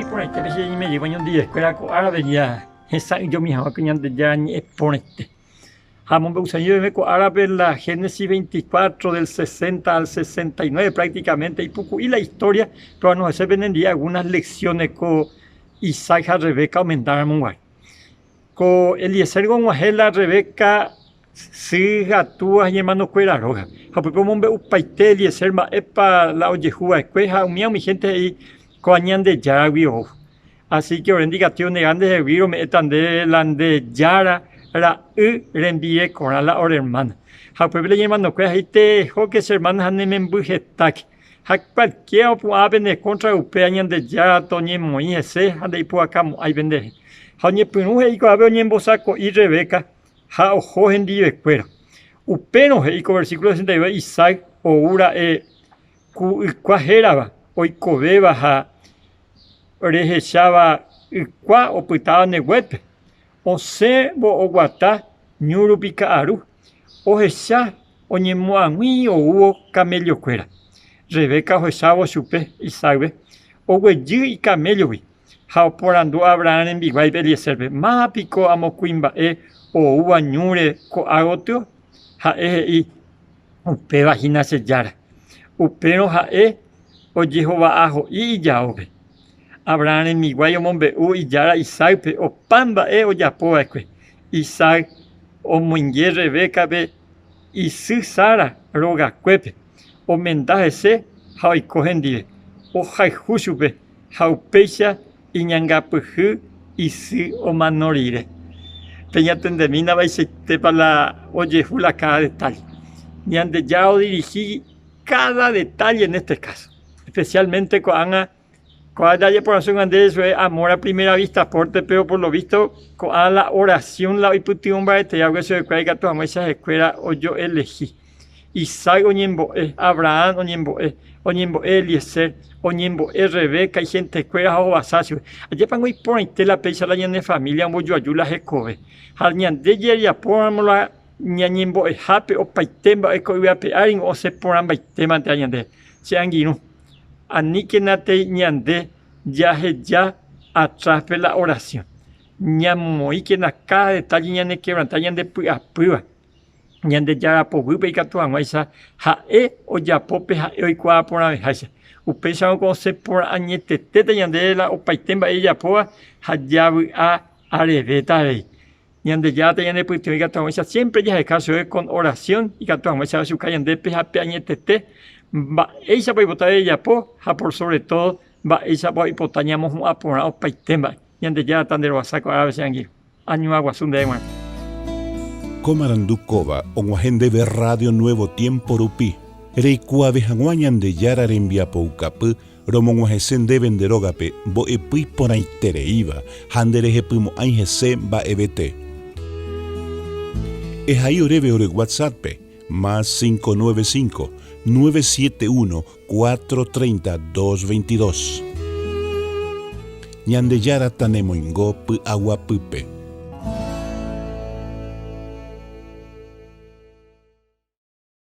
por este vez me llevo en un día escuela con árabe ya esa yo mi hijo que ya ni es por este jamón beusaño de con árabe la Génesis 24 del 60 al 69 prácticamente y poco y la historia pero no se ven en día algunas lecciones con Isaac a Rebeca aumentar munguay con Eliezer con la Rebeca si gatúas y hermano cuera roja porque como un upaite Eliezer ma epa la oyejua escueja mi gente ahí coañan de Yagüio. Así que ahora indicación de grandes de viro me están de la de Yara la reenvíe con la hora hermana. Ha pueblo llamando que ahí te jo que se hermanas han en bujetac. Ha cualquier ave de contra upeañan de Yara toñe moi ese ha de po acá hay vende. Ha ni punu y co ave ni en bosaco y Rebeca ha ojo en die escuela. Upeno y con versículo 62 Isaac o ura cuajeraba hoy cobeba ha orejechaba qua o pitaba neguepe o se bo o guatá ñurupica aru o hecha o ñemoangui o hubo camello cuera Rebeca o hechaba chupe y sabe o güeyí y camello vi ha porando Abraham en biguay Eliezer ma pico amo cuimba o hubo ñure co agoteo ha y upe vagina se yara upero ha o Jehová ajo y yaobe Abraham en mi guayo mombe y yara Isaac o pamba o yapoa Isaac o muñe Rebeca be y su Sara roga cuepe o mendaje se ha y cogendile o jaijusupe jaupecha y ñangapuju y su o manorire peña tendemina va y se tepa la oyejula cada detalle ñande ya o dirigí cada detalle en este caso especialmente cuando ya por razón de eso es amor a primera vista porte pero por lo visto con la oración la imputión va este algo eso de que tu amo esa escuela o yo elegí Isaac oñembo Abraham oñembo Eliezer oñembo Rebeca y gente escuela o basacio allá pango y por ahí la pecha la ñane familia mo yo ayula jecobe al ñande ya por la ñañembo jape o paitemba e coiba pearin o se poran baitema te ñande se anguino aniquenate ñande ya atrás de la oración ñamoi que na cada detalle ñane quebranta ñande pua ñande ya pogupe y catuan esa o ya pope hoy cua por la vejacha upesa con se por añete tete ñande la o paitemba ella poa ya a arebeta rey ñande ya te ñande pues y catuan esa siempre ya el caso es con oración y catuan esa su calle de peja añete te va esa voy botar ella po por sobre todo va esa voy potañamos a por o paitemba ñande ya tan de saco a veces aquí año agua sunde man Comarandukova onguajende de Radio Nuevo Tiempo Rupi reikua vejanguañan de yara rembia poucapu romonguajesen de venderogape bo epui por aitereiva handereje pumo aingese va ebete es ahí oreve ore WhatsApp más 595 971 430 222 ñande yara tanemoingo pu agua pupe